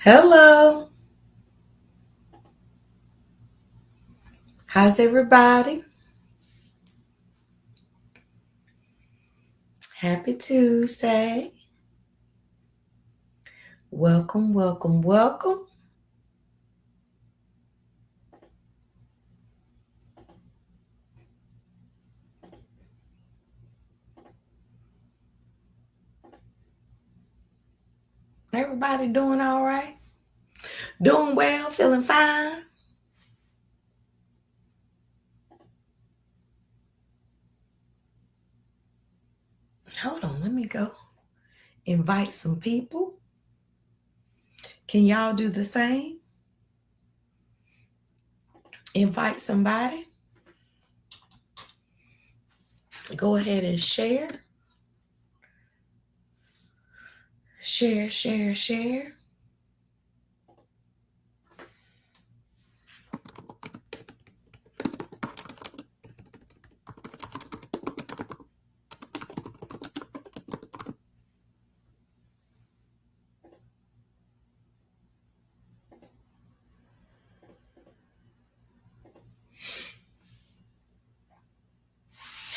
Hello, how's everybody? Happy Tuesday. Welcome, welcome, welcome. Everybody doing all right? Doing well, feeling fine? Hold on, let me go invite some people. Can y'all do the same? Invite somebody. Go ahead and share. Share, share, share.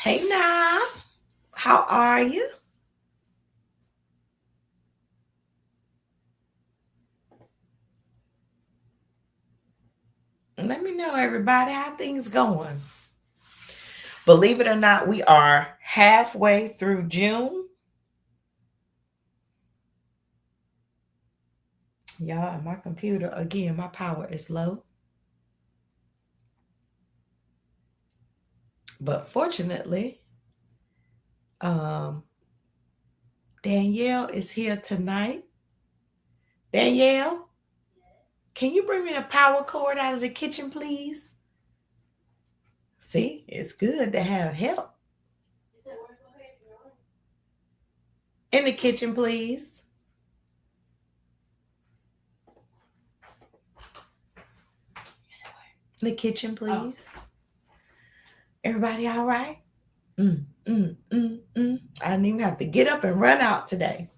Hey now, how are you? Let me know, everybody, how things going. Believe it or not, we are halfway through June. Y'all, my computer, again, my power is low. But fortunately, um, Danielle is here tonight. Danielle, can you bring me a power cord out of the kitchen, please? See, it's good to have help. In the kitchen, please. In the kitchen, please. Everybody all right? I didn't even have to get up and run out today.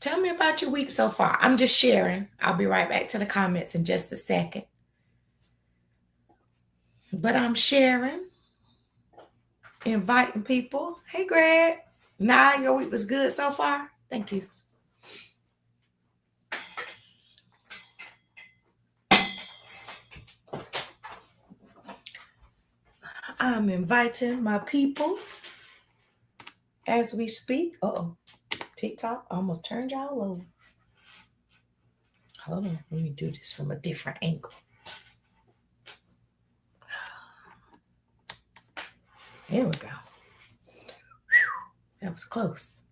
Tell me about your week so far. I'm just sharing. I'll be right back to the comments in just a second. But I'm sharing, inviting people. Hey, Greg. Nah, your week was good so far? Thank you. I'm inviting my people as we speak. Uh-oh. TikTok almost turned y'all over. Hold on. Let me do this from a different angle. There we go. That was close.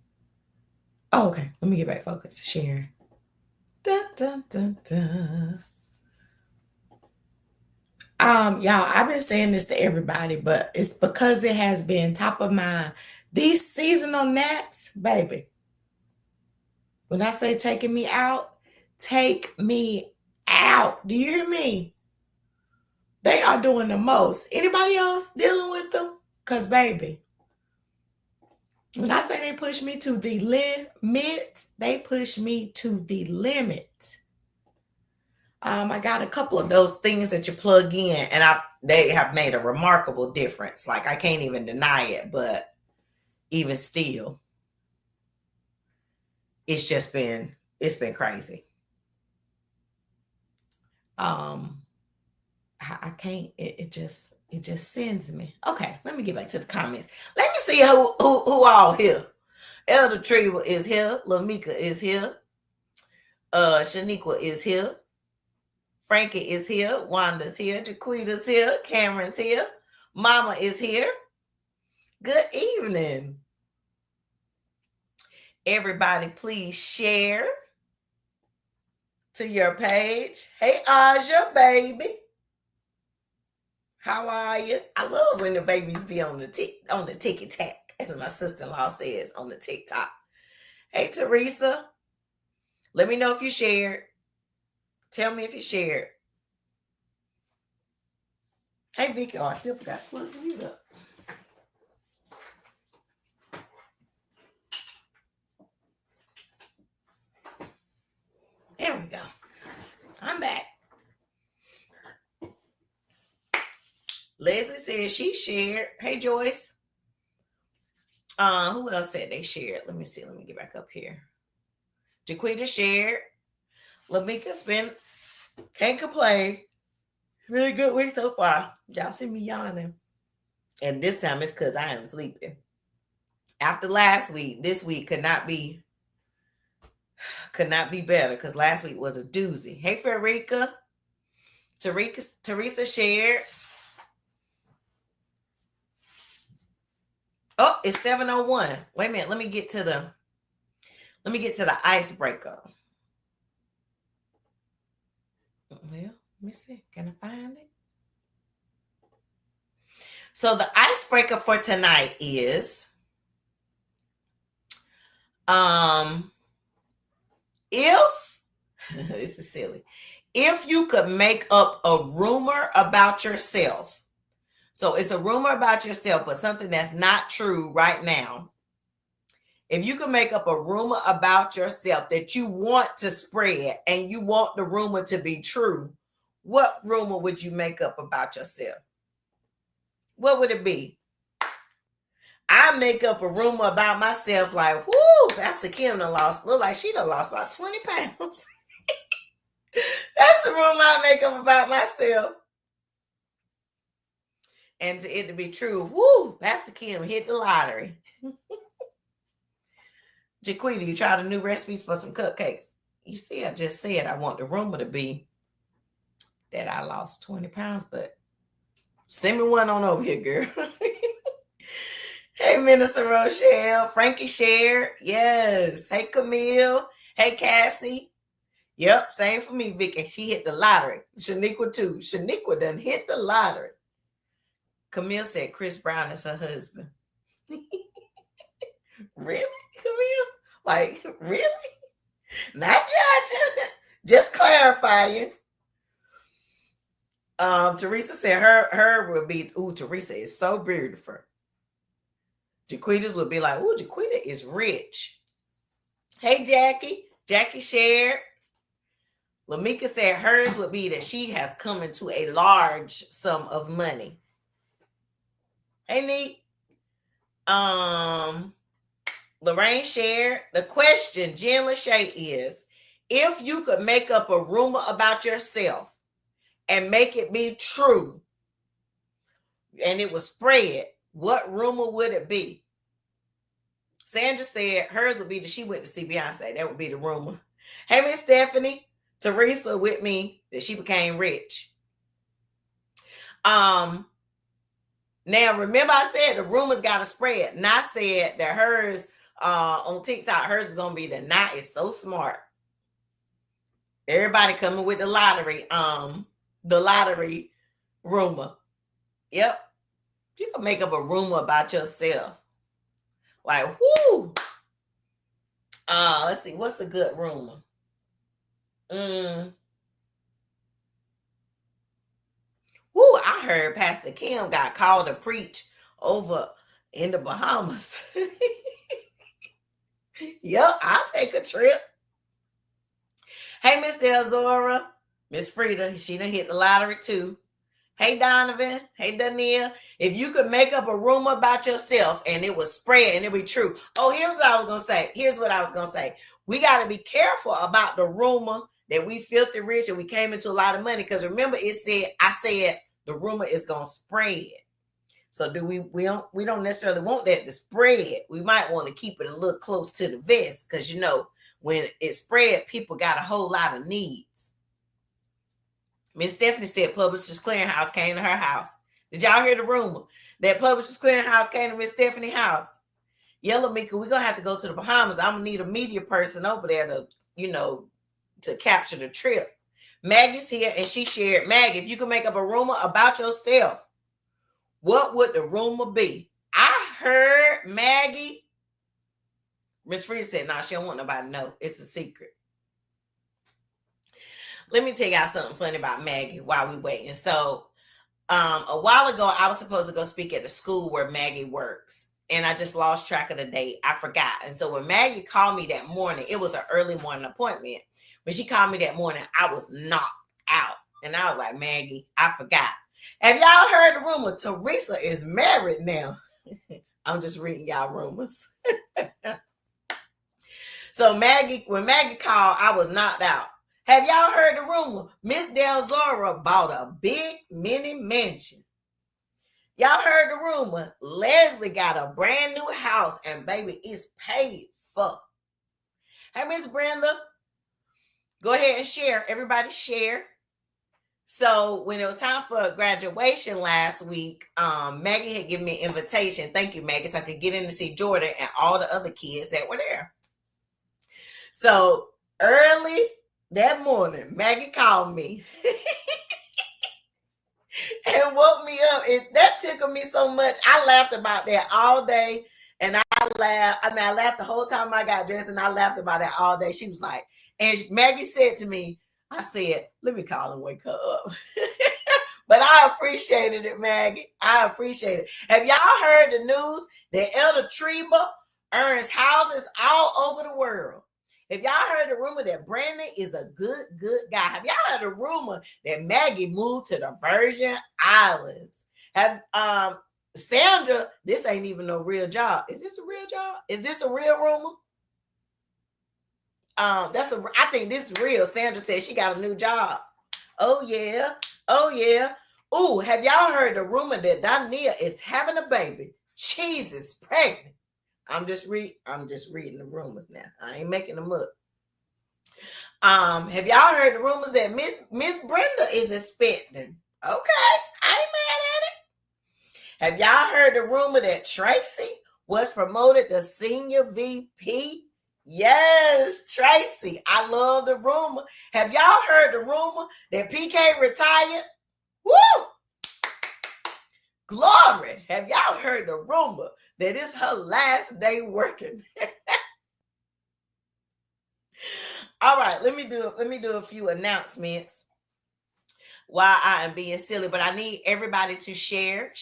Oh, okay. Let me get back focused. Sharing. Dun, dun, dun, dun. Y'all, I've been saying this to everybody, but it's because it has been top of mind. These seasonal gnats, baby. When I say taking me out, take me out. Do you hear me? They are doing the most. Anybody else dealing with them? Because, baby, when I say they push me to the limit, they push me to the limit. I got a couple of those things that you plug in, and they have made a remarkable difference. Like, I can't even deny it, but even still, it's been crazy. I can't. It just sends me. Okay, let me get back to the comments. Let me see who all here. Elder Treva is here. Lamika is here. Shaniqua is here. Frankie is here. Wanda's here. Jaquita's here. Cameron's here. Mama is here. Good evening. Everybody, please share to your page. Hey, Aja, baby. How are you? I love when the babies be on the ticky tack, as my sister-in-law says, on the TikTok. Hey, Teresa. Let me know if you shared. Tell me if you shared. Hey, Vicky. Oh, I still forgot to plug you up. There we go. I'm back. Leslie said she shared. Hey, Joyce. Who else said they shared? Let me see. Let me get back up here. Jaquita shared. Lamika's been, can't complain. It's been a good week so far. Y'all see me yawning. And this time it's because I am sleeping. After last week, this week could not be better because last week was a doozy. Hey, Frederica. Teresa shared. Oh, it's 7:01. Wait a minute. Let me get to the icebreaker. Well, let me see. Can I find it? So the icebreaker for tonight is if this is silly. If you could make up a rumor about yourself. So it's a rumor about yourself, but something that's not true right now. If you could make up a rumor about yourself that you want to spread and you want the rumor to be true, what rumor would you make up about yourself? What would it be? I make up a rumor about myself like, whoo, Pastor Kim done lost, look like she done lost about 20 pounds. That's the rumor I make up about myself. And to it to be true, whoo, Pastor Kim hit the lottery. Jaquita, you tried a new recipe for some cupcakes. You see, I just said I want the rumor to be that I lost 20 pounds, but send me one on over here, girl. Hey, Minister Rochelle. Frankie shared. Yes. Hey, Camille. Hey, Cassie. Yep, same for me, Vicky. She hit the lottery. Shaniqua, too. Shaniqua done hit the lottery. Camille said Chris Brown is her husband. Really, Camille? Like, really? Not judging. Just clarifying. Teresa said her would be, ooh, Teresa is so beautiful. Jaquita's would be like, ooh, Jaquita is rich. Hey, Jackie. Jackie shared. Lamika said hers would be that she has come into a large sum of money. Hey, Neat. Lorraine shared. The question, Jen Lachey, is if you could make up a rumor about yourself and make it be true and it was spread, what rumor would it be? Sandra said hers would be that she went to see Beyonce. That would be the rumor. Hey, Miss Stephanie. Teresa with me that she became rich. Now remember I said the rumors got to spread. And I said that hers on TikTok, hers is going to be the Nah is so smart. Everybody coming with the lottery rumor. Yep. You can make up a rumor about yourself. Like, whoo. Let's see. What's a good rumor? Woo, I heard Pastor Kim got called to preach over in the Bahamas. Yep, I'll take a trip. Hey, Miss Delzora. Miss Frida, she done hit the lottery too. Hey, Donovan. Hey, Dania. If you could make up a rumor about yourself and it was spread and it be true. Oh, here's what I was going to say. Here's what I was going to say. We got to be careful about the rumor that we filthy rich and we came into a lot of money. Because remember, I said the rumor is going to spread. So we don't necessarily want that to spread. We might want to keep it a little close to the vest. Because, you know, when it spread, people got a whole lot of needs. Miss Stephanie said Publishers Clearinghouse came to her house. Did y'all hear the rumor that Publishers Clearinghouse came to Miss Stephanie's house? Yellow Mika, we're going to have to go to the Bahamas. I'm going to need a media person over there to, you know, to capture the trip. Maggie's here and she shared. Maggie, if you could make up a rumor about yourself, what would the rumor be? I heard Maggie. Miss Frida said, no, she don't want nobody to know. It's a secret. Let me tell y'all something funny about Maggie while we waiting. So a while ago, I was supposed to go speak at the school where Maggie works. and I just lost track of the date. I forgot. And so when Maggie called me that morning, it was an early morning appointment. When she called me that morning, I was knocked out. And I was like, Maggie, I forgot. Have y'all heard the rumor? Teresa is married now. I'm just reading y'all rumors. So when Maggie called, I was knocked out. Have y'all heard the rumor? Miss Del Zora bought a big mini mansion. Y'all heard the rumor? Leslie got a brand new house and baby, it's paid for. Hey, Miss Brenda, go ahead and share. Everybody share. So when it was time for graduation last week, Maggie had given me an invitation. Thank you, Maggie, so I could get in to see Jordan and all the other kids that were there. So early that morning, Maggie called me and woke me up. That tickled me so much. I laughed about that all day. And I laughed the whole time I got dressed, and I laughed about it all day. She was like, and Maggie said to me, I said, let me call and wake her up. But I appreciated it, Maggie. I appreciate it. Have y'all heard the news that Elder Treba earns houses all over the world? Have y'all heard the rumor that Brandon is a good guy? Have y'all heard the rumor that Maggie moved to the Virgin Islands? Have Sandra, this ain't even no real job. Is this a real job? Is this a real rumor? I think this is real. Sandra said she got a new job. Oh yeah. Ooh, have y'all heard the rumor that Dania is having a baby? Jesus, pregnant. I'm just reading the rumors now. I ain't making them up. Have y'all heard the rumors that Miss Brenda is expecting? Okay, I ain't mad at it. Have y'all heard the rumor that Tracy was promoted to senior VP? Yes, Tracy. I love the rumor. Have y'all heard the rumor that PK retired? Woo! Glory. Have y'all heard the rumor that it's her last day working? All right, let me do a few announcements while I am being silly, but I need everybody to share.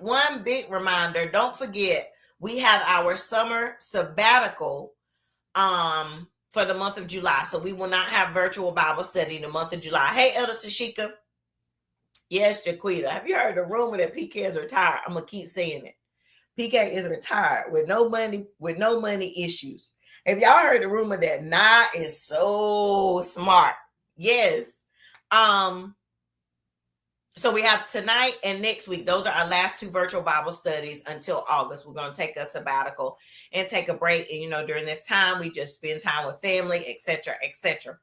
One big reminder, don't forget, we have our summer sabbatical for the month of July. So we will not have virtual Bible study in the month of July. Hey, Elder Tashika. Yes, Jaquita. Have you heard the rumor that PK is retired? I'm going to keep saying it. PK is retired with no money issues. Have y'all heard the rumor that Nah is so smart? Yes. So we have tonight and next week. Those are our last two virtual Bible studies until August. We're going to take a sabbatical and take a break. And, during this time, we just spend time with family, etc., etc.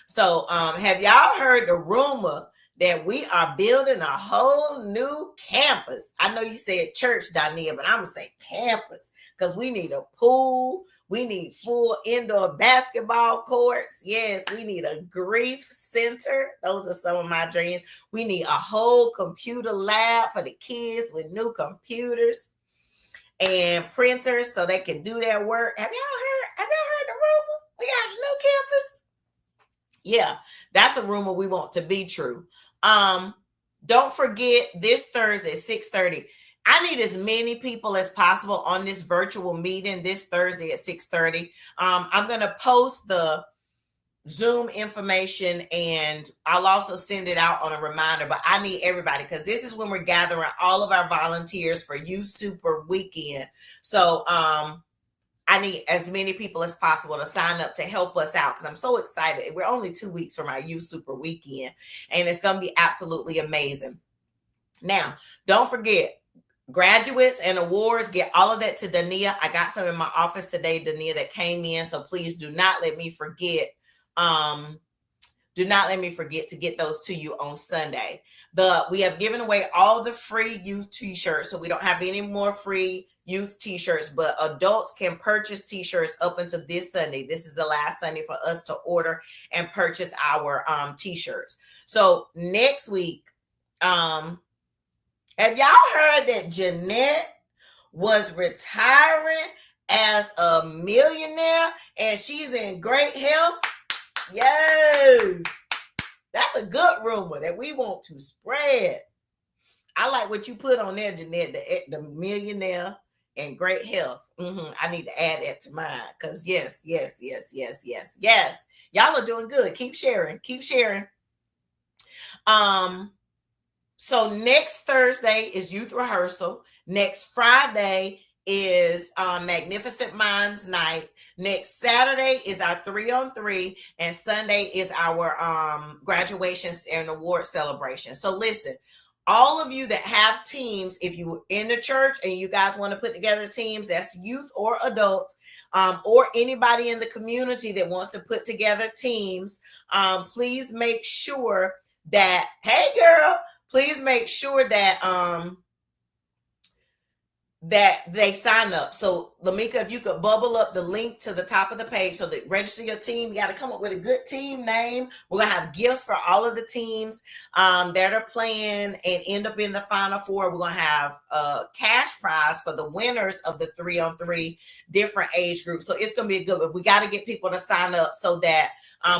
So have y'all heard the rumor that we are building a whole new campus? I know you said church, Dania, but I'm going to say campus because we need a pool. We need full indoor basketball courts. Yes, we need a grief center. Those are some of my dreams. We need a whole computer lab for the kids with new computers and printers so they can do their work. Have y'all heard the rumor? We got a new campus. Yeah, that's a rumor we want to be true. Don't forget this Thursday at 6:30. I need as many people as possible on this virtual meeting this Thursday at 6:30. I'm going to post the Zoom information and I'll also send it out on a reminder, but I need everybody because this is when we're gathering all of our volunteers for Youth Super Weekend. So I need as many people as possible to sign up to help us out because I'm so excited. We're only 2 weeks from our Youth Super Weekend and it's going to be absolutely amazing. Now, don't forget, graduates and awards, get all of that to Dania. I got some in my office today, Dania, that came in. So please do not let me forget. Do not let me forget to get those to you on Sunday. We have given away all the free youth t-shirts. So we don't have any more free youth t-shirts, but adults can purchase t-shirts up until this Sunday. This is the last Sunday for us to order and purchase our t-shirts. So next week, have y'all heard that Jeanette was retiring as a millionaire and she's in great health? Yes. That's a good rumor that we want to spread. I like what you put on there, Jeanette, the millionaire and great health. I need to add that to mine because yes, yes, yes, yes, yes, yes. Y'all are doing good. Keep sharing. Keep sharing. Um, so next Thursday is youth rehearsal. Next Friday is Magnificent Minds Night. Next Saturday is our 3-on-3, and Sunday is our graduations and award celebration. So listen, all of you that have teams, if you in the church and you guys want to put together teams, that's youth or adults, or anybody in the community that wants to put together teams, please make sure that, hey girl, please make sure that that they sign up. So Lamika, if you could bubble up the link to the top of the page so that register your team. You got to come up with a good team name. We're gonna have gifts for all of the teams that are playing and end up in the final four. We're gonna have a cash prize for the winners of the 3-on-3 different age groups. So it's gonna be a good one. We got to get people to sign up so that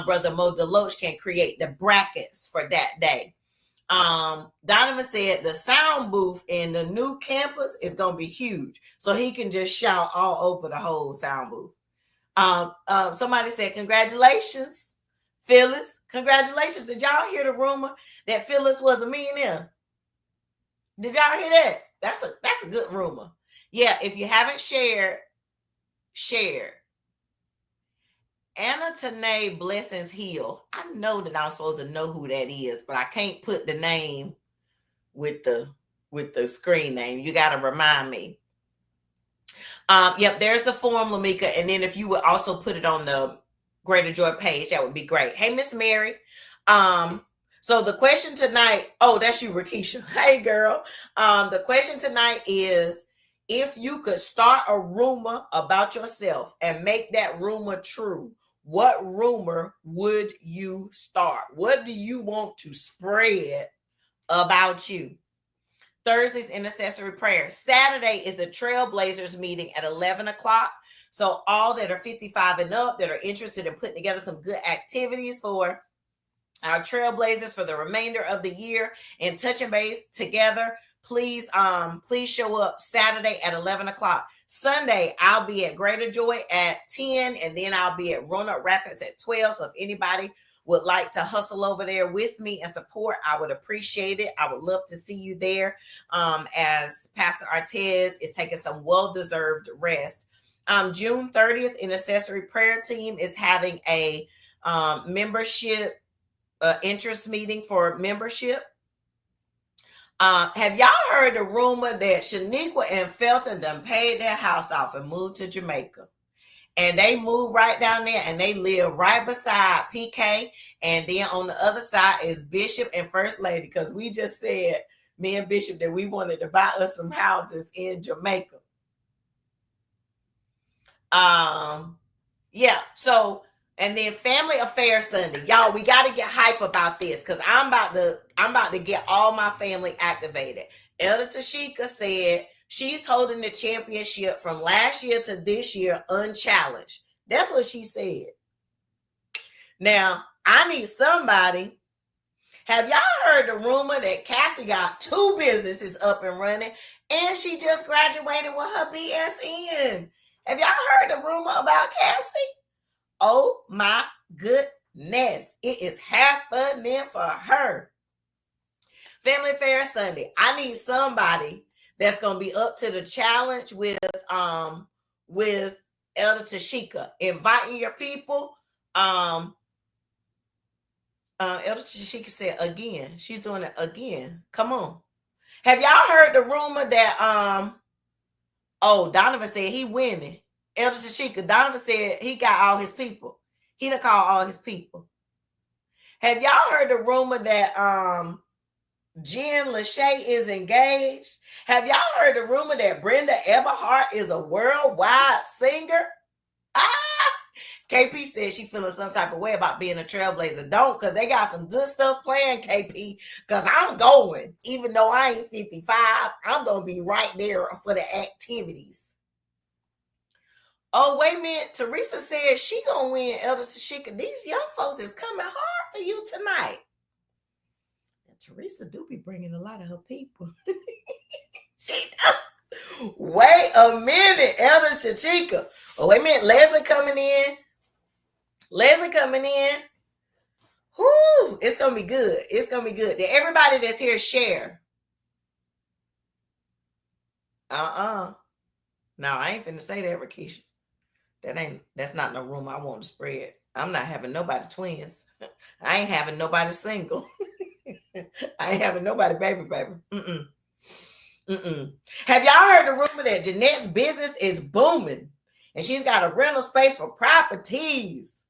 Brother Mo Deloach can create the brackets for that day. Donovan said the sound booth in the new campus is going to be huge, so he can just shout all over the whole sound booth. Somebody said congratulations, Phyllis. Congratulations. Did y'all hear the rumor that Phyllis was a millionaire? Did y'all hear that? That's a good rumor. Yeah, if you haven't shared, share. Anna Tanae Blessings Hill. I know that I'm supposed to know who that is, but I can't put the name with the screen name. You got to remind me. Yep, there's the form, Lamika. And then if you would also put it on the Greater Joy page, that would be great. Hey, Miss Mary. So the question tonight, oh, that's you, Rakisha. Hey, girl. The question tonight is, if you could start a rumor about yourself and make that rumor true, what rumor would you start? What do you want to spread about you? Thursday's intercessory prayer. Saturday is the Trailblazers meeting at 11 o'clock. So all that are 55 and up that are interested in putting together some good activities for our Trailblazers for the remainder of the year and touching base together, please show up Saturday at 11 o'clock. Sunday, I'll be at Greater Joy at 10, and then I'll be at Roanoke Rapids at 12. So if anybody would like to hustle over there with me and support, I would appreciate it. I would love to see you there as Pastor Artez is taking some well-deserved rest. June 30th, Intercessory Prayer Team is having a membership interest meeting for membership. Have y'all heard the rumor that Shaniqua and Felton done paid their house off and moved to Jamaica? And they moved right down there and they live right beside PK. And then on the other side is Bishop and First Lady, because we just said, me and Bishop, that we wanted to buy us some houses in Jamaica. Yeah, so, and then Family Affairs Sunday. Y'all, we got to get hype about this because I'm about to get all my family activated. Elder Tashika said she's holding the championship from last year to this year unchallenged. That's what she said. Now, I need somebody. Have y'all heard the rumor that Cassie got 2 businesses up and running and she just graduated with her BSN? Have y'all heard the rumor about Cassie? Oh my goodness. It is happening for her. Family Fair Sunday. I need somebody that's going to be up to the challenge with Elder Tashika. Inviting your people. Elder Tashika said again. She's doing it again. Come on. Have y'all heard the rumor that Donovan said he winning? Elder Tashika, Donovan said he got all his people. He done called all his people. Have y'all heard the rumor that Jen Lachey is engaged? Have y'all heard the rumor that Brenda Eberhardt is a worldwide singer? KP said she feeling some type of way about being a Trailblazer. Don't, because they got some good stuff playing, KP, because I'm going. Even though I ain't 55, I'm going to be right there for the activities. Oh, wait a minute. Teresa said she going to win, Elder Tashika. These young folks is coming hard for you tonight. Teresa do be bringing a lot of her people. Wait a minute, Elder Chachika. Oh, wait a minute. Leslie coming in. Whoo, it's gonna be good. It's gonna be good. Did everybody that's here share? No, I ain't finna say that, Rakisha. That's not no room I want to spread. I'm not having nobody twins. I ain't having nobody single. I ain't having nobody baby. Mm-mm. Mm-mm. Have y'all heard the rumor that Jeanette's business is booming and she's got a rental space for properties?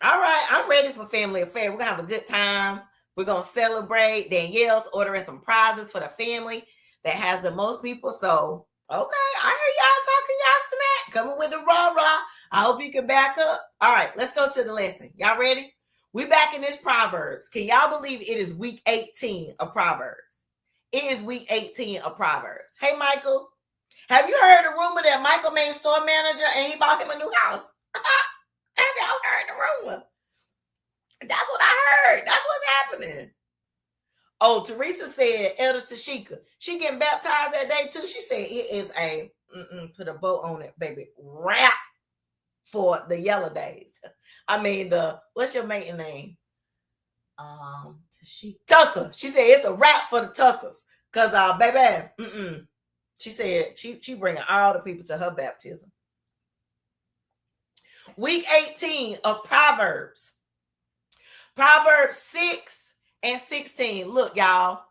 All right, I'm ready for family affair. We're gonna have a good time. We're gonna celebrate. Danielle's ordering some prizes for the family that has the most people. So, okay, I hear y'all talking y'all smack, coming with the rah-rah. I hope you can back up. All right, let's go to the lesson. Y'all ready? We back in this Proverbs. Can y'all believe it is week 18 of Proverbs? It is week 18 of Proverbs. Hey, Michael, have you heard the rumor that Michael made store manager and he bought him a new house? Have y'all heard the rumor? That's what I heard. That's what's happening. Oh, Teresa said, Elder Tashika, she getting baptized that day too. She said it is a, put a bow on it, baby, wrap for the yellow days. I mean, what's your maiden name? Tashika Tucker. She said it's a wrap for the Tuckers. Cause baby, she said she bringing all the people to her baptism. Week 18 of Proverbs. Proverbs 6 and 16. Look, y'all.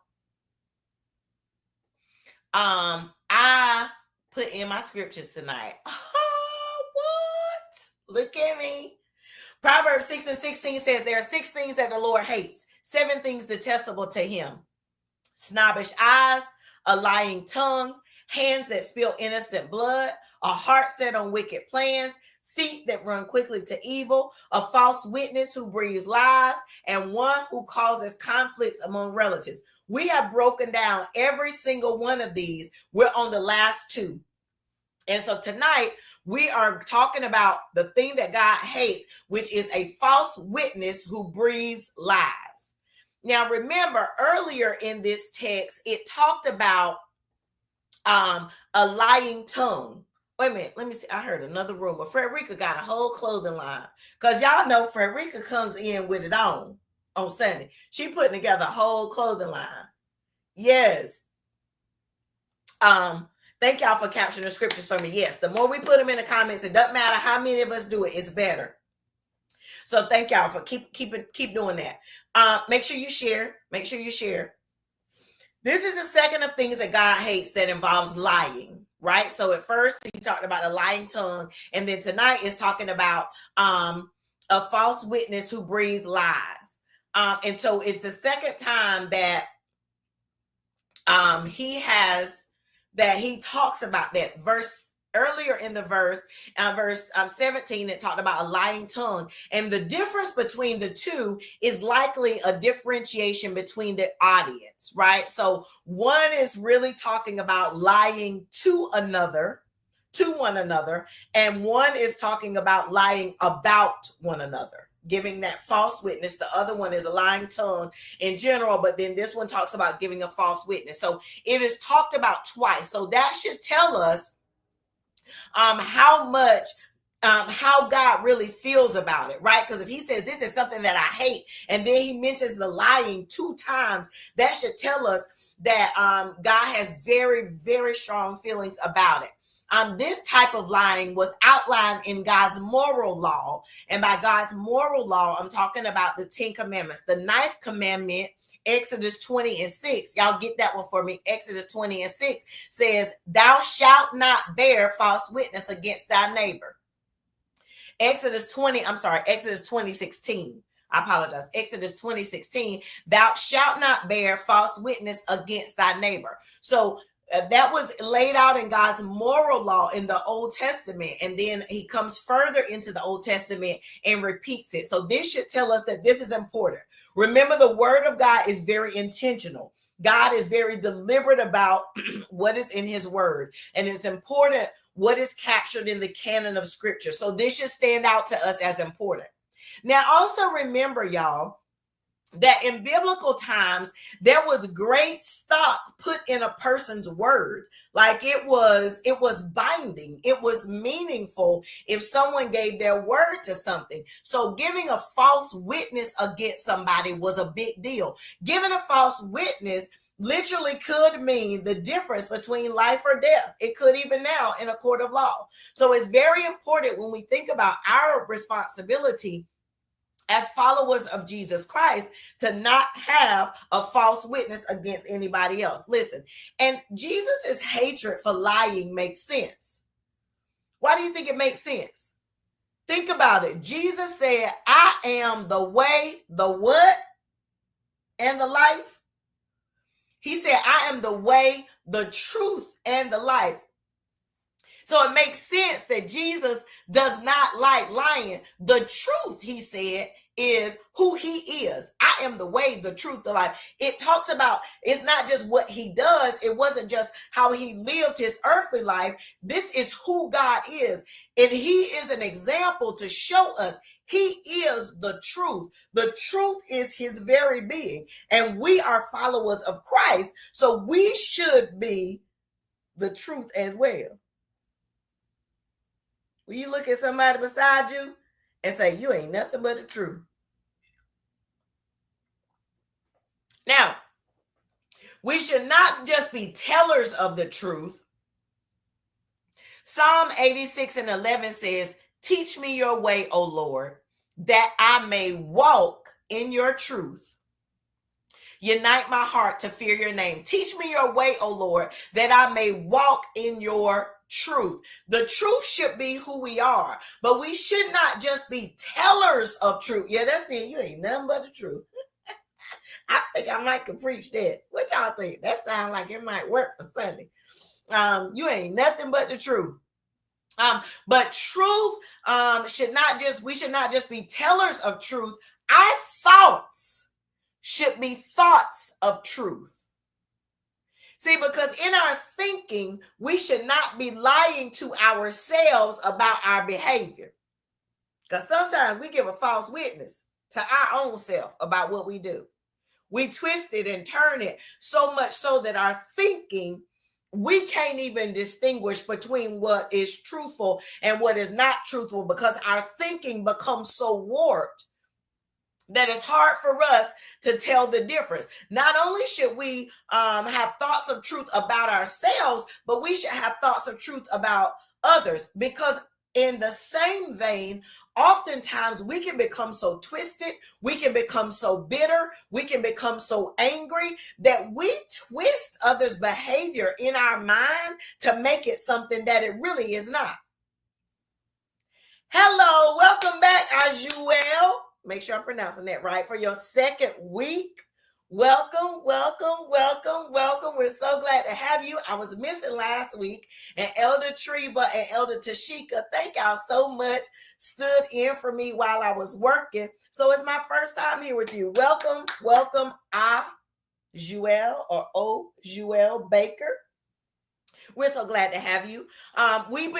I put in my scriptures tonight. Oh, what? Look at me. Proverbs 6 and 16 says there are 6 things that the Lord hates, 7 things detestable to him. Snobbish eyes, a lying tongue, hands that spill innocent blood, a heart set on wicked plans, feet that run quickly to evil, a false witness who breathes lies, and one who causes conflicts among relatives. We have broken down every single one of these. We're on the last 2. And so tonight we are talking about the thing that God hates, which is a false witness who breathes lies. Now, remember earlier in this text, it talked about a lying tongue. Wait a minute, let me see. I heard another rumor. Frederica got a whole clothing line. Because y'all know Frederica comes in with it on Sunday. She putting together a whole clothing line. Yes. Thank y'all for capturing the scriptures for me. Yes, the more we put them in the comments, it doesn't matter how many of us do it, it's better. So thank y'all for keep doing that. Make sure you share. Make sure you share. This is the second of things that God hates that involves lying, right? So at first he talked about a lying tongue, and then tonight is talking about a false witness who breathes lies. And so it's the second time that he talks about that. Verse earlier in the verse 17, it talked about a lying tongue, and the difference between the two is likely a differentiation between the audience, right? So one is really talking about lying to one another, and one is talking about lying about one another, giving that false witness. The other one is a lying tongue in general, but then this one talks about giving a false witness. So it is talked about twice. So that should tell us how much how God really feels about it, right? Because if he says this is something that I hate, and then he mentions the lying 2 times, that should tell us that God has very, very strong feelings about it. This type of lying was outlined in God's moral law. And by God's moral law, I'm talking about the 10 commandments. The 9th commandment, Exodus 20 and 6. Y'all get that one for me. Exodus 20 and 6 says, thou shalt not bear false witness against thy neighbor. Exodus 20:16. I apologize. Exodus 20:16. Thou shalt not bear false witness against thy neighbor. So that was laid out in God's moral law in the Old Testament. And then he comes further into the Old Testament and repeats it. So this should tell us that this is important. Remember, the word of God is very intentional. God is very deliberate about what is in his word. And it's important what is captured in the canon of scripture. So this should stand out to us as important. Now, also remember, y'all, that in biblical times there was great stock put in a person's word. Like it was binding, it was meaningful if someone gave their word to something. So giving a false witness against somebody was a big deal. Giving a false witness literally could mean the difference between life or death. It could even now in a court of law. So it's very important when we think about our responsibility as followers of Jesus Christ to not have a false witness against anybody else. Listen, and Jesus's hatred for lying makes sense. Why do you think it makes sense? Think about it. Jesus said, I am the way, the what, and the life. He said, I am the way, the truth, and the life. So it makes sense that Jesus does not like lying. The truth, he said, is who he is. I am the way, the truth, the life. It talks about, it's not just what he does. It wasn't just how he lived his earthly life. This is who God is. And he is an example to show us he is the truth. The truth is his very being. And we are followers of Christ. So we should be the truth as well. Will you look at somebody beside you and say, you ain't nothing but the truth? Now, we should not just be tellers of the truth. Psalm 86:11 says, teach me your way, O Lord, that I may walk in your truth. Unite my heart to fear your name. Teach me your way, O Lord, that I may walk in your truth. The truth should be who we are, but we should not just be tellers of truth. Yeah, that's it. You ain't nothing but the truth. I think I might could preach that. What y'all think? That sounds like it might work for Sunday. You ain't nothing but the truth. But truth we should not just be tellers of truth. Our thoughts should be thoughts of truth. See, because in our thinking, we should not be lying to ourselves about our behavior. Because sometimes we give a false witness to our own self about what we do. We twist it and turn it so much so that our thinking, we can't even distinguish between what is truthful and what is not truthful, because our thinking becomes so warped that it's hard for us to tell the difference. Not only should we have thoughts of truth about ourselves, but we should have thoughts of truth about others, because in the same vein, oftentimes we can become so twisted, we can become so bitter, we can become so angry that we twist others' behavior in our mind to make it something that it really is not. Hello, welcome back, Ajuel. Make sure I'm pronouncing that right for your second week. Welcome, welcome, welcome, welcome. We're so glad to have you. I was missing last week, and Elder Treba and Elder Tashika, thank y'all so much, stood in for me while I was working. So it's my first time here with you. Welcome, welcome, Ajuel or Ojuel Baker. We're so glad to have you. We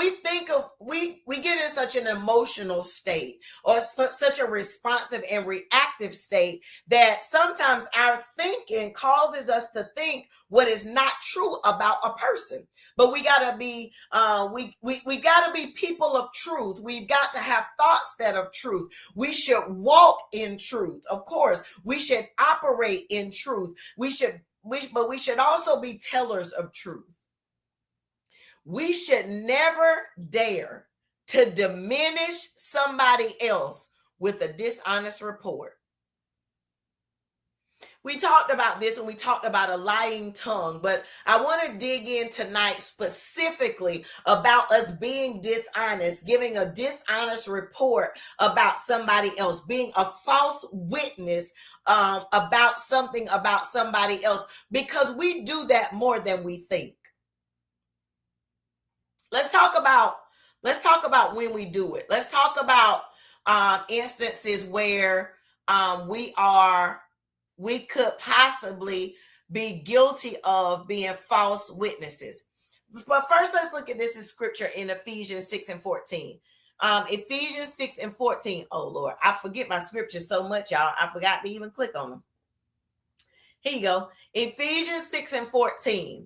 think of we get in such an emotional state or such a responsive and reactive state that sometimes our thinking causes us to think what is not true about a person. But we gotta be we gotta be people of truth. We've got to have thoughts that are truth. We should walk in truth. Of course, we should operate in truth. But we should also be tellers of truth. We should never dare to diminish somebody else with a dishonest report. We talked about this when we talked about a lying tongue, but I want to dig in tonight specifically about us being dishonest, giving a dishonest report about somebody else, being a false witness about something about somebody else, because we do that more than we think. Let's talk about when we do it. Let's talk about instances where we could possibly be guilty of being false witnesses. But first, let's look at this in scripture in Ephesians 6:14. Ephesians 6:14. Oh Lord, I forget my scripture so much, y'all. I forgot to even click on them. Here you go. Ephesians 6:14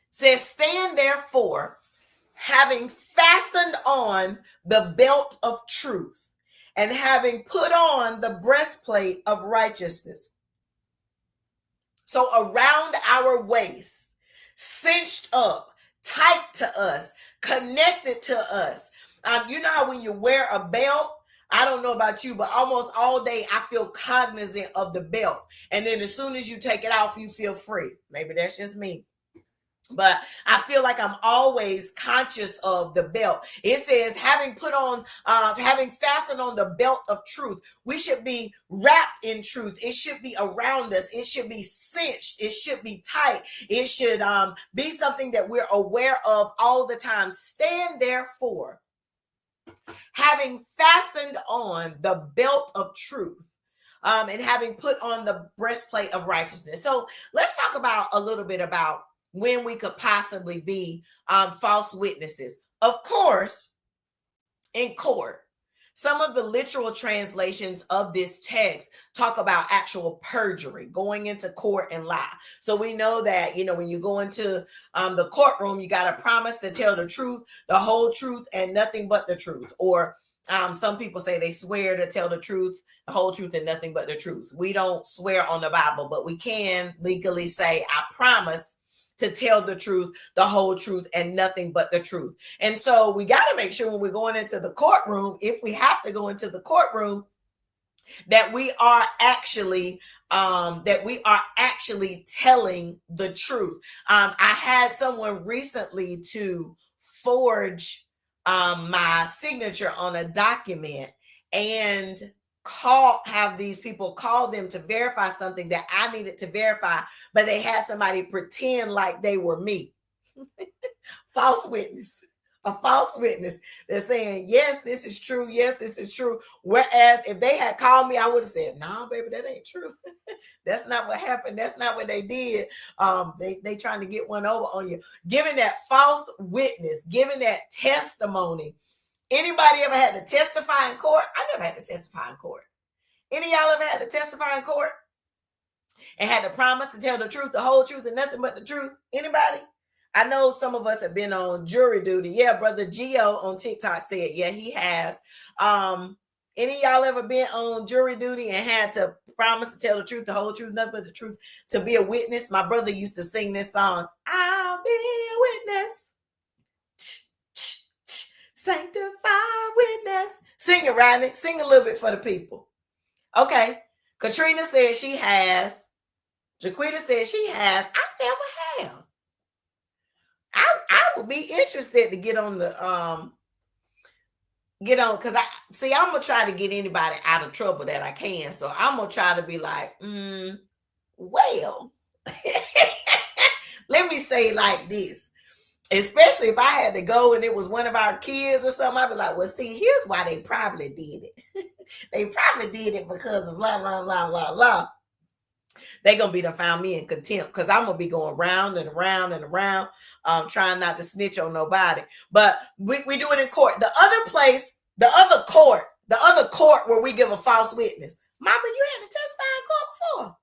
says, stand therefore, having fastened on the belt of truth, and having put on the breastplate of righteousness. So around our waist, cinched up, tight to us, connected to us. You know how when you wear a belt, I don't know about you, but almost all day I feel cognizant of the belt. And then as soon as you take it off, you feel free. Maybe that's just me. But I feel like I'm always conscious of the belt. It says, having fastened on the belt of truth. We should be wrapped in truth. It should be around us. It should be cinched. It should be tight. It should be something that we're aware of all the time. Stand therefore, having fastened on the belt of truth. And having put on the breastplate of righteousness. So let's talk about a little bit about when we could possibly be false witnesses. Of course, in court. Some of the literal translations of this text talk about actual perjury, going into court and lie. So we know that, when you go into the courtroom, you got to promise to tell the truth, the whole truth, and nothing but the truth. Or some people say they swear to tell the truth, the whole truth, and nothing but the truth. We don't swear on the Bible, but we can legally say, I promise to tell the truth, the whole truth, and nothing but the truth. And so we got to make sure when we're going into the courtroom, if we have to go into the courtroom, that we are actually telling the truth. I had someone recently to forge my signature on a document and have these people call them to verify something that I needed to verify, but they had somebody pretend like they were me. False witness. A false witness. They're saying, yes, this is true. Yes, this is true. Whereas if they had called me, I would have said, no, baby, that ain't true. That's not what happened. That's not what they did. They trying to get one over on you. Giving that false witness, giving that testimony. Anybody ever had to testify in court? I never had to testify in court. Any of y'all ever had to testify in court and had to promise to tell the truth, the whole truth, and nothing but the truth? Anybody? I know some of us have been on jury duty. Yeah, Brother Gio on TikTok said, yeah, he has. Any of y'all ever been on jury duty and had to promise to tell the truth, the whole truth, nothing but the truth, to be a witness? My brother used to sing this song, I'll be a witness. Sanctified witness. Sing it, Rodney. Sing a little bit for the people. Okay. Katrina says she has. Jaquita says she has. I never have. I would be interested to get on because I'm gonna try to get anybody out of trouble that I can. So I'm gonna try to be like, well, let me say it like this. Especially if I had to go and it was one of our kids or something, I'd be like, well, see, here's why they probably did it. They probably did it because of blah, blah, blah, blah, blah. They're going to be done found me in contempt because I'm going to be going round and around and around, trying not to snitch on nobody. But we do it in court. The other place, the other court where we give a false witness. Mama, you had to testify in court before.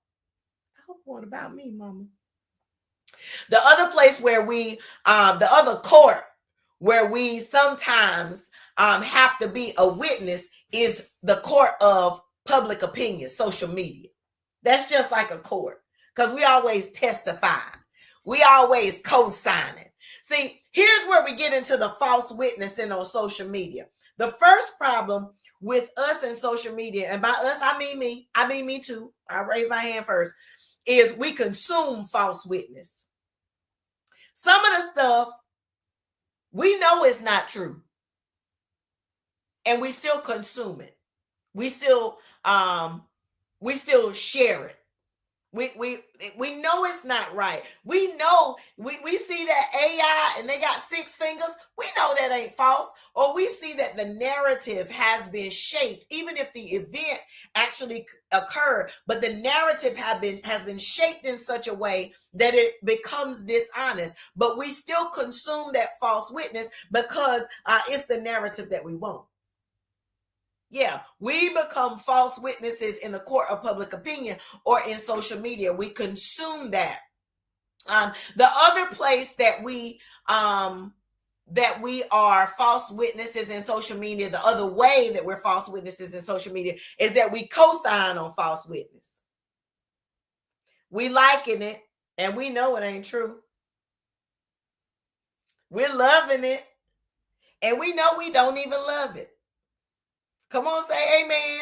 I hope one about me, Mama. The other place where the other court where we sometimes have to be a witness is the court of public opinion, social media. That's just like a court because we always testify. We always co-sign it. See, here's where we get into the false witnessing on social media. The first problem with us in social media, and by us, I mean me too. I raise my hand first, is we consume false witness. Some of the stuff we know is not true, and we still consume it. We still share it. We know it's not right. We know we see that AI and they got 6 fingers. We know that ain't false. Or we see that the narrative has been shaped, even if the event actually occurred, but the narrative has been shaped in such a way that it becomes dishonest. But we still consume that false witness because it's the narrative that we want. Yeah, we become false witnesses in the court of public opinion or in social media. We consume that. The other place that we are false witnesses in social media, the other way that we're false witnesses in social media is that we co-sign on false witness. We liking it and we know it ain't true. We're loving it and we know we don't even love it. Come on, say amen.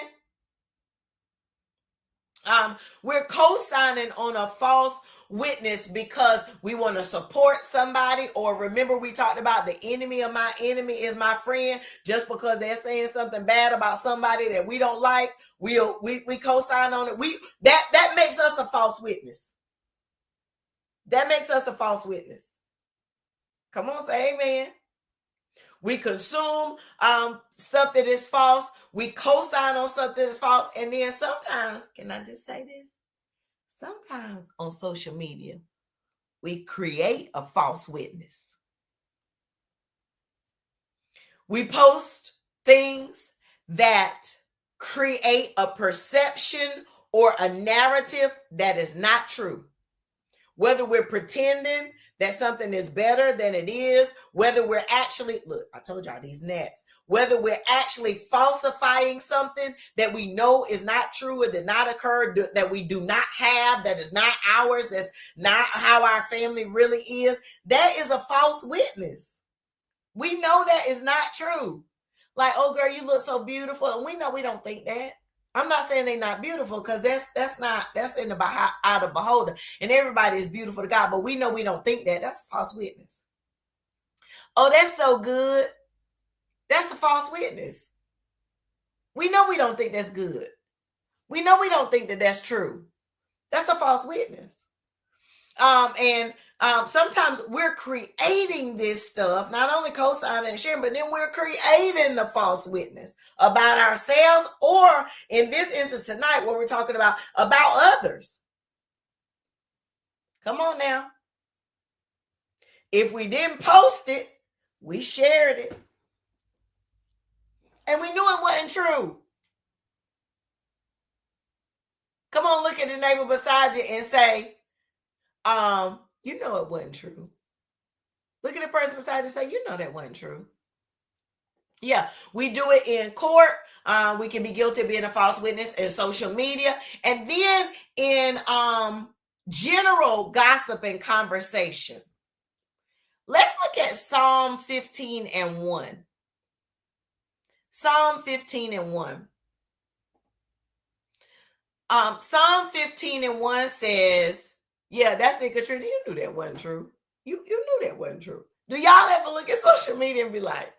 We're co-signing on a false witness because we want to support somebody, or remember we talked about the enemy of my enemy is my friend. Just because they're saying something bad about somebody that we don't like, we co-sign on it. That makes us a false witness. That makes us a false witness. Come on, say amen. We consume stuff that is false. We co-sign on something that's false. And then sometimes, can I just say this? Sometimes on social media, we create a false witness. We post things that create a perception or a narrative that is not true. Whether we're pretending that something is better than it is, whether we're actually, look, I told y'all these nets, whether we're actually falsifying something that we know is not true or did not occur, that we do not have, that is not ours, that's not how our family really is, that is a false witness. We know that is not true. Like, oh girl, you look so beautiful. And we know we don't think that. I'm not saying they're not beautiful, because that's in the eye of the beholder, and everybody is beautiful to God, but we know we don't think that. That's a false witness. Oh, that's so good. That's a false witness. We know we don't think that's good. We know we don't think that that's true. That's a false witness. Sometimes we're creating this stuff, not only co-signing and sharing, but then we're creating the false witness about ourselves, or in this instance tonight, what we're talking about others. Come on now. If we didn't post it, we shared it. And we knew it wasn't true. Come on, look at the neighbor beside you and say, you know it wasn't true. Look at the person beside you and say, you know that wasn't true. Yeah, we do it in court. We can be guilty of being a false witness in social media. And then in general gossip and conversation. Let's look at Psalm 15 and 1. Psalm 15 and 1. Psalm 15 and 1 says, yeah, that's it, Katrina. You knew that wasn't true. You knew that wasn't true. Do y'all ever look at social media and be like,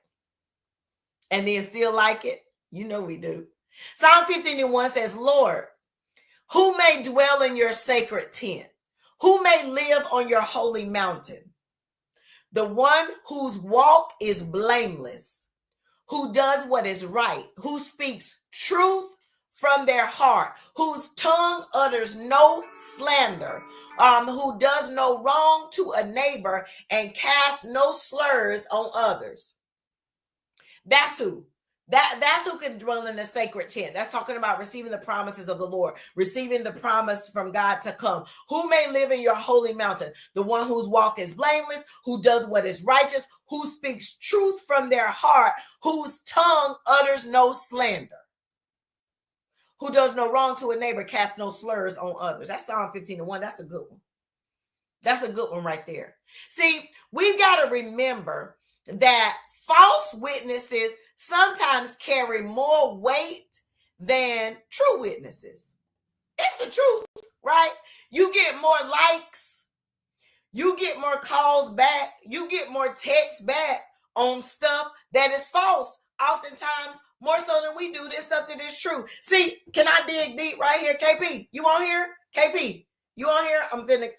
and then still like it? You know we do. Psalm 15 and 1 says, Lord, who may dwell in your sacred tent? Who may live on your holy mountain? The one whose walk is blameless, who does what is right, who speaks truth from their heart, whose tongue utters no slander, who does no wrong to a neighbor and casts no slurs on others. That's who. That's who can dwell in the sacred tent. That's talking about receiving the promises of the Lord, receiving the promise from God to come. Who may live in your holy mountain? The one whose walk is blameless, who does what is righteous, who speaks truth from their heart, whose tongue utters no slander, who does no wrong to a neighbor, casts no slurs on others. That's Psalm 15 and 1. That's a good one. That's a good one right there. See, we've got to remember that false witnesses sometimes carry more weight than true witnesses. It's the truth, right? You get more likes, you get more calls back, you get more texts back on stuff that is false, oftentimes more so than we do this stuff that is true. See, can I dig deep right here? KP, you on here? KP, you on here?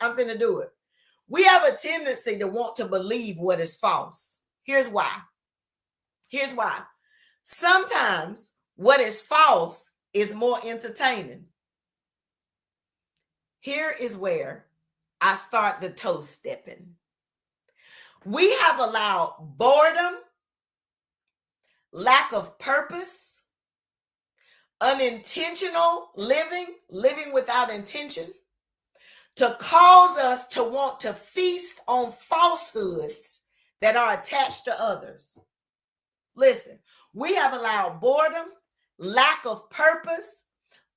I'm finna do it. We have a tendency to want to believe what is false. Here's why. Here's why. Sometimes what is false is more entertaining. Here is where I start the toe stepping. We have allowed boredom, lack of purpose, unintentional living without intention, to cause us to want to feast on falsehoods that are attached to others. Listen, we have allowed boredom, lack of purpose,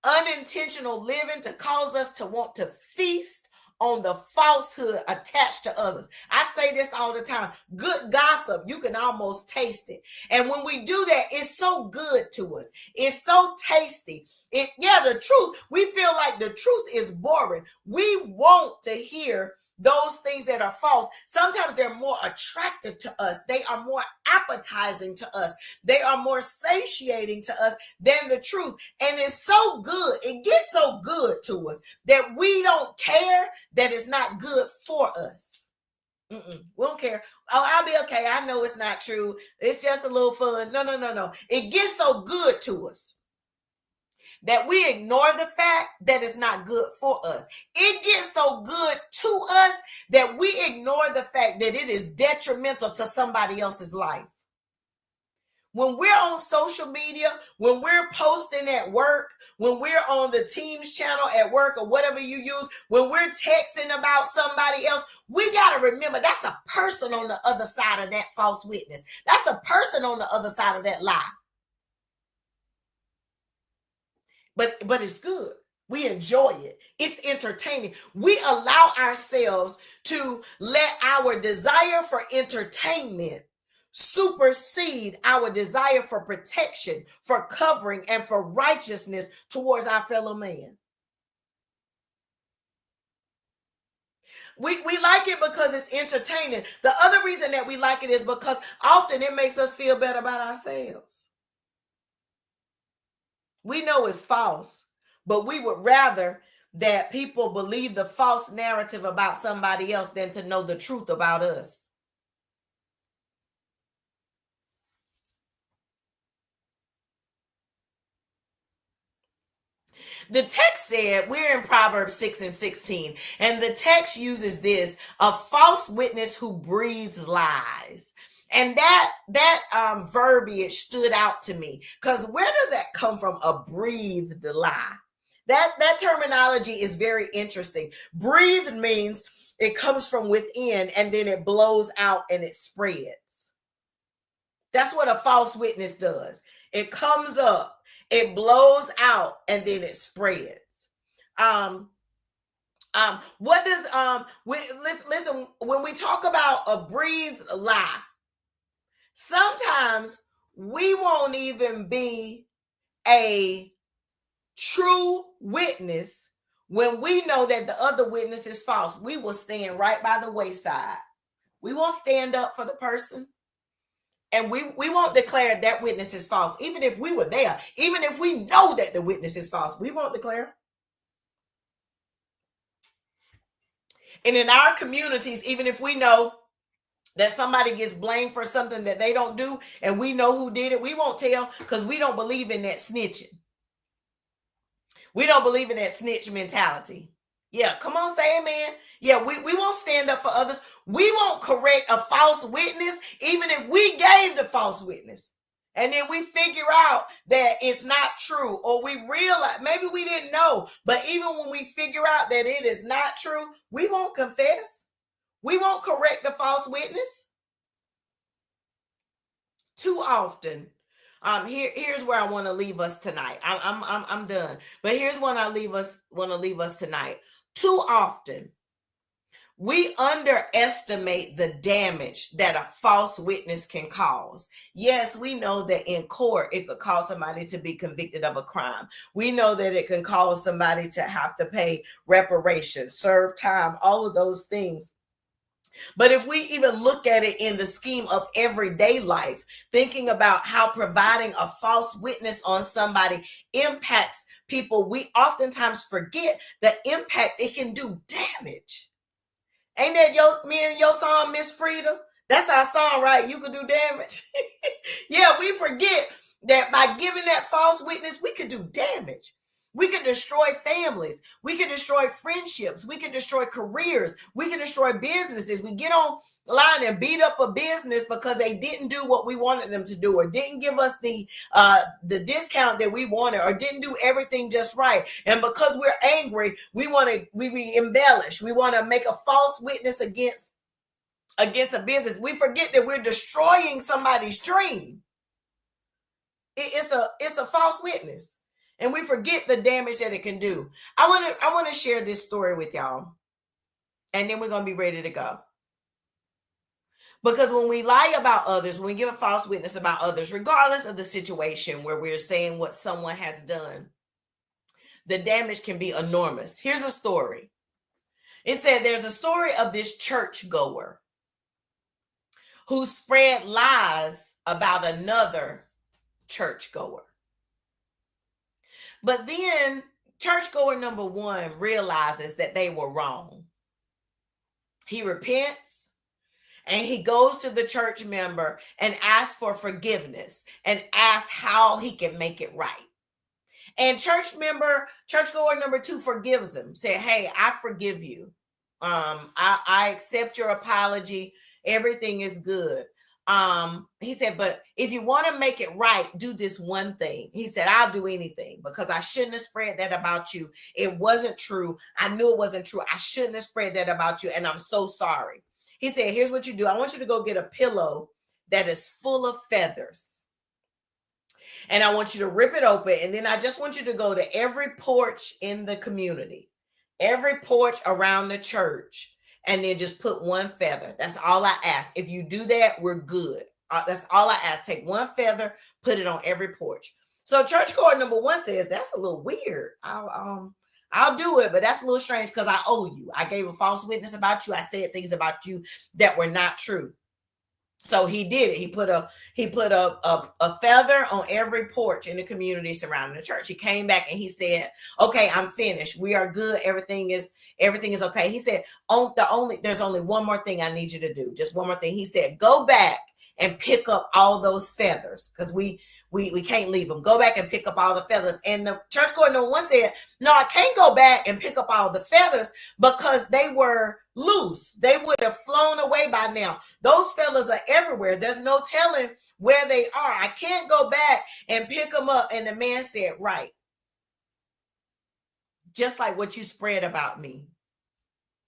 unintentional living to cause us to want to feast on the falsehood attached to others. I say this all the time. Good gossip, you can almost taste it. And when we do that, it's so good to us. It's so tasty. The truth, we feel like the truth is boring. We want to hear those things that are false. Sometimes they're more attractive to us. They are more appetizing to us. They are more satiating to us than the truth. And it's so good. It gets so good to us that we don't care that it's not good for us. We don't care. Oh, I'll be okay. I know it's not true. It's just a little fun. No. It gets so good to us that we ignore the fact that it's not good for us. It gets so good to us that we ignore the fact that it is detrimental to somebody else's life. When we're on social media, when we're posting at work, when we're on the Teams channel at work or whatever you use, when we're texting about somebody else, we got to remember that's a person on the other side of that false witness. That's a person on the other side of that lie. But it's good. We enjoy it. It's entertaining. We allow ourselves to let our desire for entertainment supersede our desire for protection, for covering, and for righteousness towards our fellow man. We like it because it's entertaining. The other reason that we like it is because often it makes us feel better about ourselves. We know it's false, but we would rather that people believe the false narrative about somebody else than to know the truth about us. The text said, we're in Proverbs 6:16, and the text uses this, a false witness who breathes lies. And that verbiage stood out to me, because where does that come from? A breathed lie. That terminology is very interesting. Breathed means it comes from within and then it blows out and it spreads. That's what a false witness does. It comes up, it blows out, and then it spreads. What does listen, when we talk about a breathed lie, sometimes we won't even be a true witness when we know that the other witness is false. We will stand right by the wayside. We won't stand up for the person. And we won't declare that witness is false. Even if we were there, even if we know that the witness is false, we won't declare. And in our communities, even if we know that somebody gets blamed for something that they don't do and we know who did it, we won't tell, because we don't believe in that snitching. We don't believe in that snitch mentality. Yeah, come on, say amen. Yeah, we won't stand up for others. We won't correct a false witness, even if we gave the false witness. And then we figure out that it's not true, or we realize maybe we didn't know. But even when we figure out that it is not true, we won't confess. We won't correct the false witness. Too often, here's where I want to leave us tonight. I'm done. But here's what I want to leave us tonight. Too often, we underestimate the damage that a false witness can cause. Yes, we know that in court, it could cause somebody to be convicted of a crime. We know that it can cause somebody to have to pay reparations, serve time, all of those things. But if we even look at it in the scheme of everyday life, thinking about how providing a false witness on somebody impacts people, we oftentimes forget the impact it can do damage. Ain't that me and your song, Miss Frida? That's our song, right? You could do damage. Yeah, we forget that by giving that false witness, we could do damage. We can destroy families. We can destroy friendships. We can destroy careers. We can destroy businesses. We get online and beat up a business because they didn't do what we wanted them to do, or didn't give us the discount that we wanted, or didn't do everything just right. And because we're angry, we embellish. We want to make a false witness against a business. We forget that we're destroying somebody's dream. It's a false witness, and we forget the damage that it can do. I want to share this story with y'all, and then we're going to be ready to go. Because when we lie about others, when we give a false witness about others, regardless of the situation where we're saying what someone has done, the damage can be enormous. Here's a story. It said there's a story of this churchgoer who spread lies about another churchgoer. But then churchgoer number one realizes that they were wrong. He repents and he goes to the church member and asks for forgiveness and asks how he can make it right. And churchgoer number two forgives him. Say, hey, I forgive you. I accept your apology. Everything is good. He said, but if you want to make it right, do this one thing. He said, I'll do anything, because I shouldn't have spread that about you. It wasn't true. I knew it wasn't true. I shouldn't have spread that about you. And I'm so sorry. He said, here's what you do. I want you to go get a pillow that is full of feathers. And I want you to rip it open. And then I just want you to go to every porch in the community, every porch around the church, and then just put one feather. That's all I ask. If you do that, we're good. That's all I ask. Take one feather, put it on every porch. So churchgoer number one says, that's a little weird. I'll do it, but that's a little strange because I owe you. I gave a false witness about you. I said things about you that were not true. So he did it. He put a feather on every porch in the community surrounding the church. He came back and he said, okay, I'm finished. We are good. Everything is okay. He said, there's only one more thing I need you to do. Just one more thing. He said, go back and pick up all those feathers, because we can't leave them. Go back and pick up all the feathers. And the churchgoer number one said, no, I can't go back and pick up all the feathers because they were loose. They would have flown away by now. Those feathers are everywhere. There's no telling where they are. I can't go back and pick them up. And the man said, right. Just like what you spread about me,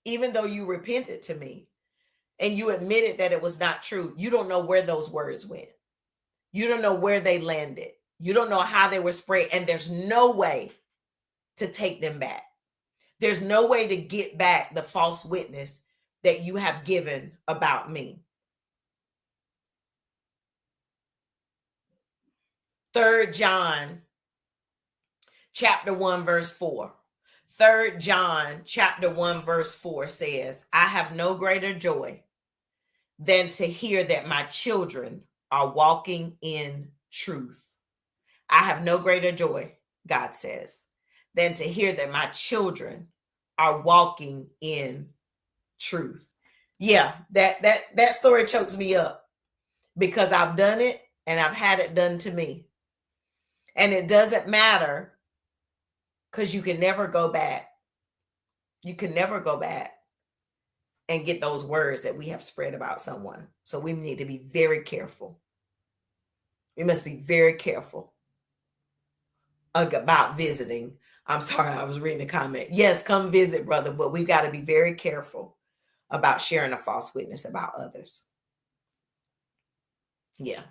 even though you repented to me and you admitted that it was not true, you don't know where those words went. You don't know where they landed. You don't know how they were spread. And there's no way to take them back. There's no way to get back the false witness that you have given about me. 3 John chapter 1 verse 4. 3 John chapter 1 verse 4 says, I have no greater joy than to hear that my children are walking in truth. I have no greater joy, God says, than to hear that my children are walking in truth. Yeah, that story chokes me up because I've done it and I've had it done to me. And it doesn't matter, because you can never go back. You can never go back and get those words that we have spread about someone. So we need to be very careful. We must be very careful about visiting. I'm sorry, I was reading the comment. Yes, come visit, brother, but we've got to be very careful about sharing a false witness about others. Yeah.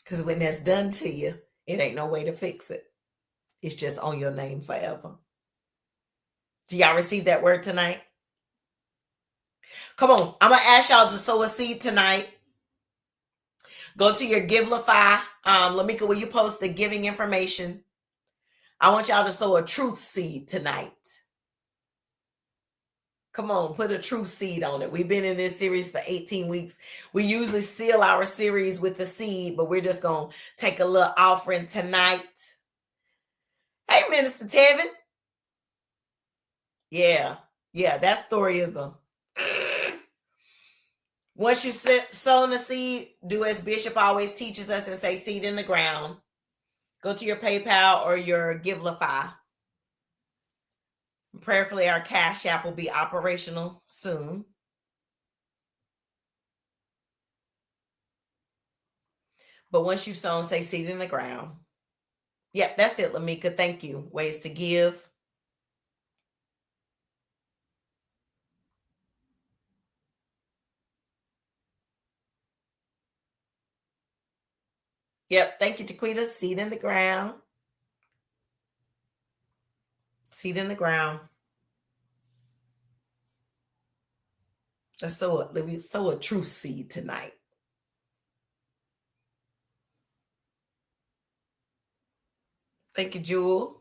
Because when that's done to you, it ain't no way to fix it. It's just on your name forever. Do y'all receive that word tonight? Come on. I'm going to ask y'all to sow a seed tonight. Go to your Givelify. Lamika, will you post the giving information? I want y'all to sow a truth seed tonight. Come on, put a truth seed on it. We've been in this series for 18 weeks. We usually seal our series with the seed, but we're just going to take a little offering tonight. Hey, Minister Tevin. Yeah, that story is a... Once you sow in the seed, do as Bishop always teaches us and say seed in the ground. Go to your PayPal or your Givelify. Prayerfully, our Cash App will be operational soon. But once you've sown, say seed in the ground. Yep, that's it, Lamika. Thank you. Ways to give. Yep, thank you, Taquita. Seed in the ground. Seed in the ground. Let's sow a truth seed tonight. Thank you, Jewel.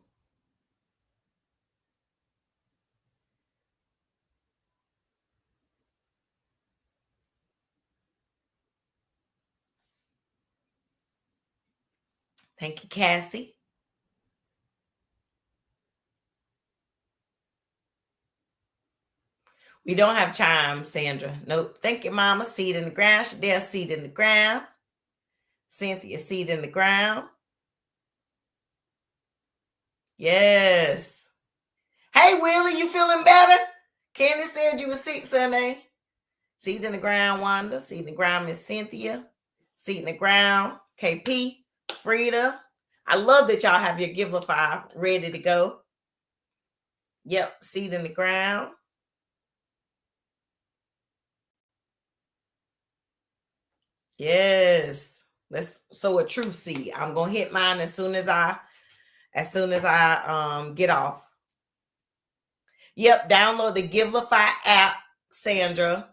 Thank you, Cassie. We don't have chimes, Sandra. Nope. Thank you, Mama. Seed in the ground. Shadell, seed in the ground. Cynthia, seed in the ground. Yes. Hey, Willie, you feeling better? Candy said you were sick Sunday. Seed in the ground, Wanda. Seed in the ground, Miss Cynthia. Seed in the ground, KP, Frida. I love that y'all have your Givelify ready to go. Yep, seed in the ground. Yes. Let's sow a true seed. I'm gonna hit mine as soon as I get off. Yep, download the Givelify app, Sandra.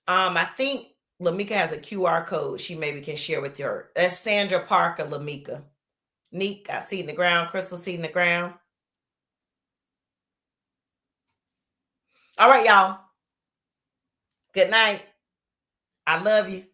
I think Lamika has a QR code she maybe can share with her. That's Sandra Parker, Lamika. Neek, got seed in the ground. Crystal, seed in the ground. All right, y'all. Good night. I love you.